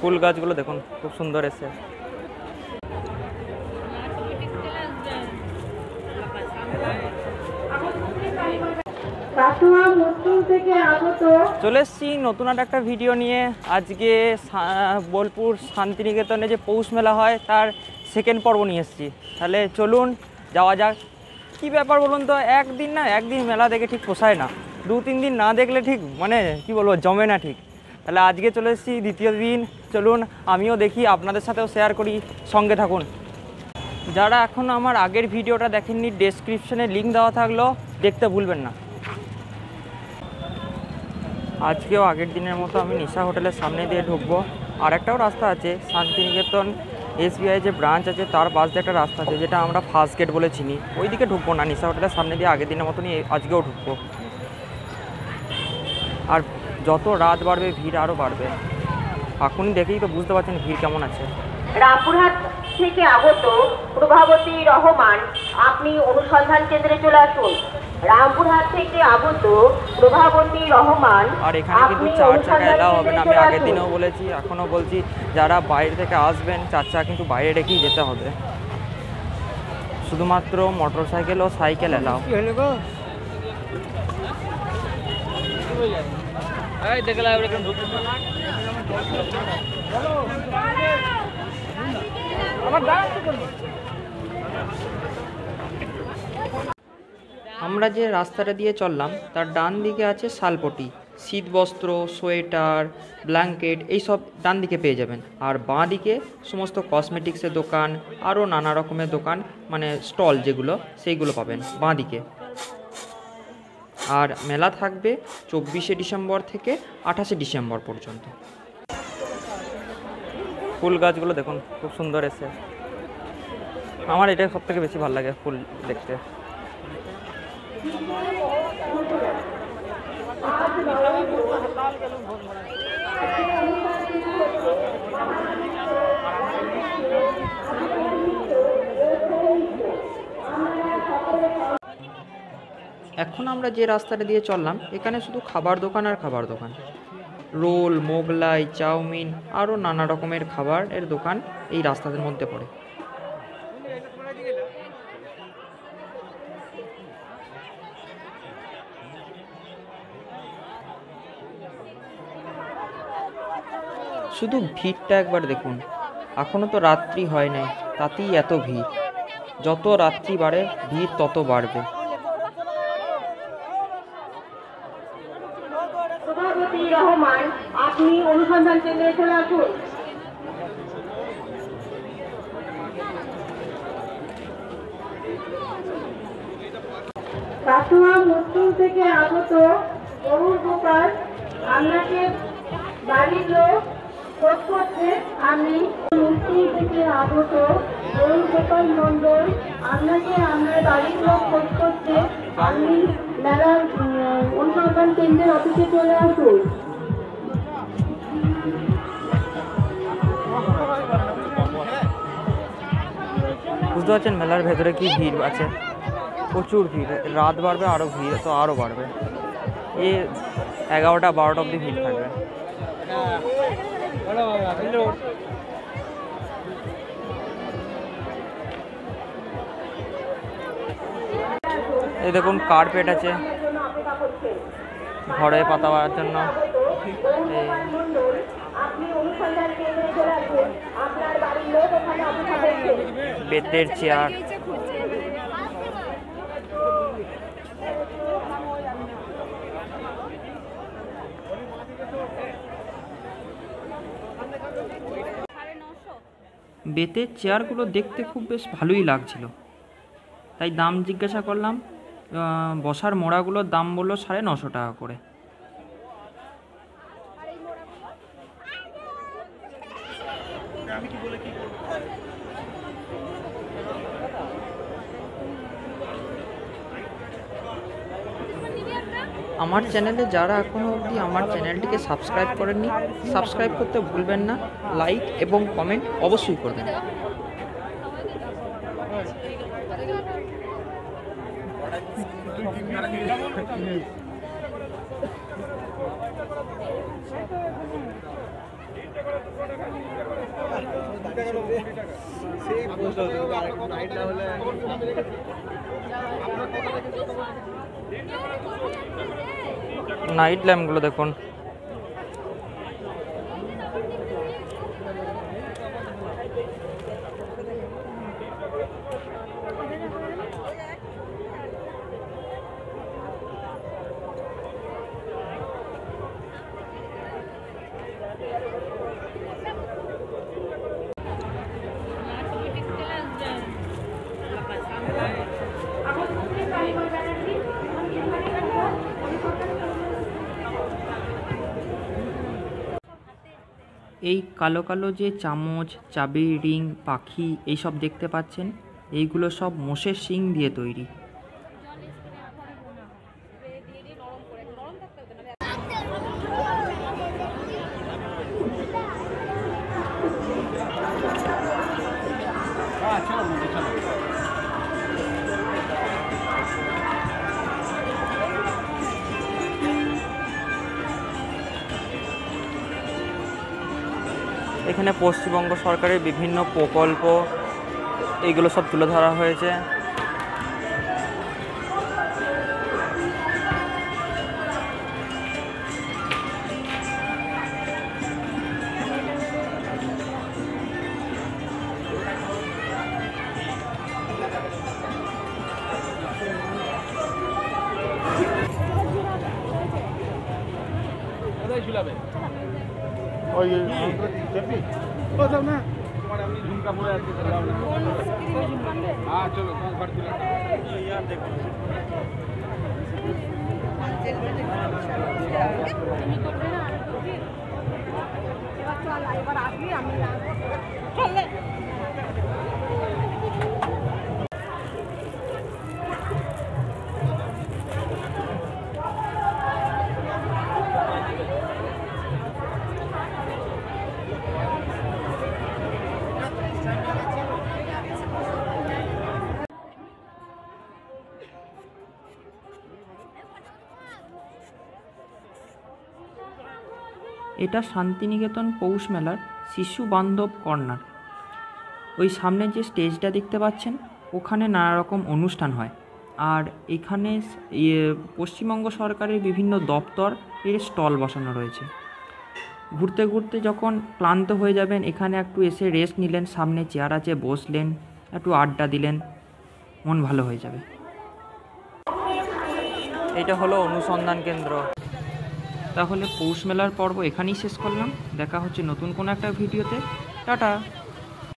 ফুল গাছগুলো দেখুন খুব সুন্দর এসছে। চলে এসছি নতুন একটা ভিডিও নিয়ে। আজকে বোলপুর শান্তিনিকেতনে যে পৌষ মেলা হয় তার সেকেন্ড পর্ব নিয়ে এসেছি। তাহলে চলুন যাওয়া যাক। কী ব্যাপার বলুন তো, একদিন মেলা দেখে ঠিক পোষায় না, 2-3 দিন না দেখলে ঠিক মানে কি বলবো জমে না ঠিক। তাহলে আজকে চলে এসেছি দ্বিতীয় দিন, চলুন আমিও দেখি, আপনাদের সাথেও শেয়ার করি, সঙ্গে থাকুন। যারা এখন আমার আগের ভিডিওটা দেখেননি, ডেসক্রিপশনে লিঙ্ক দেওয়া থাকলো, দেখতে ভুলবেন না। আজকেও আগের দিনের মতো আমি নিশা হোটেলের সামনে দিয়ে ঢুকবো। আর একটাও রাস্তা আছে, শান্তিনিকেতন SBI যে ব্রাঞ্চ আছে তার পাশ দিয়ে একটা রাস্তা আছে যেটা আমরা ফার্স্ট গেট বলে চিনি, ওই দিকে ঢুকবো না, নিশা হোটেলের সামনে দিয়ে আগের দিনের মতনই আজকেও ঢুকবো। আর যত রাত বাড়বে ভিড় আরও বাড়বে, এখনই দেখেই তো বুঝতে পারছেন ভিড় কেমন আছে। রামপুরহাট থেকে আগত প্রভাবতী রহমান, আপনি অনুসন্ধান কেন্দ্রে চলে আসুন। রামপুরহাট থেকে আগত প্রভাবতী রহমান, আর এখানে কিন্তু 4 চাকা এলাও হবে না, আমি আগের দিনেও বলেছি, এখনও বলছি, যারা বাইরে থেকে আসবেন 4 চাকা কিন্তু বাইরে রেখেই যেতে হবে, শুধুমাত্র মোটর সাইকেল ও সাইকেল এলাও। আমরা যে রাস্তাটা দিয়ে চললাম তার ডান দিকে আছে শালপটি, শীতবস্ত্র, সোয়েটার, ব্ল্যাঙ্কেট এইসব ডান দিকে পেয়ে যাবেন। আর বাঁ দিকে সমস্ত কসমেটিক্সের দোকান, আরও নানা রকমের দোকান, মানে স্টল যেগুলো সেইগুলো পাবেন বাঁ দিকে। আর মেলা থাকবে 24শে ডিসেম্বর থেকে 28শে ডিসেম্বর পর্যন্ত। ফুল গাছগুলো দেখুন খুব সুন্দর এসছে, আমার এটা সবথেকে বেশি ভালো লাগে ফুল দেখতে। এখন আমরা যে রাস্তাটা দিয়ে চললাম এখানে শুধু খাবার দোকান আর খাবার দোকান, রোল, মোগলাই, চাউমিন, আরও নানা রকমের খাবারের দোকান এই রাস্তাদের মধ্যে পড়ে। শুধু ভিড়টা একবার দেখুন, এখনও তো রাত্রি হয় নাই, তাতেই এত ভিড়। যত রাত্রি বাড়ে ভিড় তত বাড়বে। প্রভাবতী রহমান, আপনি অনুসন্ধান কেন্দ্রে চলে আসুন। কাটোয়া মুসলিম থেকে আগত গরুর দোকান, আপনাকে বাড়ির লোক খোঁজ করছে। আমি মুসলিম থেকে আগত গরুর দোকান মন্ডল, আপনাকে আপনার বাড়ির লোক খোঁজ করছে। আপনি মেলার অনুসন্ধান কেন্দ্রের অফিসে চলে আসুন। বুঝতে পারছেন মেলার ভেতরে কি ভিড় আছে, প্রচুর ভিড়। রাত বাড়বে আরও ভিড় তো আরও বাড়বে, এই 11টা-12টা অবধি ভিড় থাকবে। এই দেখুন কার্পেট আছে ঘরে পাতা পাওয়ার জন্য, বেতের চেয়ার, বেতের চেয়ারগুলো দেখতে খুব বেশ ভালোই লাগছিল, তাই দাম জিজ্ঞাসা করলাম। বসার মোড়াগুলোর দাম বললো 950 টাকা করে। আমার চ্যানেলে যারা এখনও অবধি আমার চ্যানেলটিকে সাবস্ক্রাইব করেননি, সাবস্ক্রাইব করতে ভুলবেন না, লাইক এবং কমেন্ট অবশ্যই করবেন। নাইট ল্যাম্পগুলো দেখুন। এই কালো কালো যে চামচ, চাবি, রিং, পাখি এইসব দেখতে পাচ্ছেন, এইগুলো সব মোষের শিং দিয়ে তৈরি। এখানে পশ্চিমবঙ্গ সরকারের বিভিন্ন প্রকল্প এইগুলো সব তুলে ধরা হয়েছে। ঝুমকা পরে আছে চলো ঘর তুলে এবার আসবি আমি এটা শান্তিনিকেতন পৌষ মেলার শিশু বান্ধব কর্নার। ওই সামনে যে স্টেজটা দেখতে পাচ্ছেন, ওখানে নানা রকম অনুষ্ঠান হয়। আর এখানে পশ্চিমবঙ্গ সরকারের বিভিন্ন দপ্তর এর স্টল বসানো রয়েছে। ঘুরতে ঘুরতে যখন ক্লান্ত হয়ে যাবেন, এখানে একটু এসে রেস্ট নিলেন, সামনে চেয়ার আছে, বসলেন, একটু আড্ডা দিলেন, মন ভালো হয়ে যাবে। এটা হলো অনুসন্ধান কেন্দ্র। তাহলে পৌষ মেলার পর্ব এখানেই শেষ করলাম। দেখা হচ্ছে নতুন কোনো একটা ভিডিওতে। টাটা।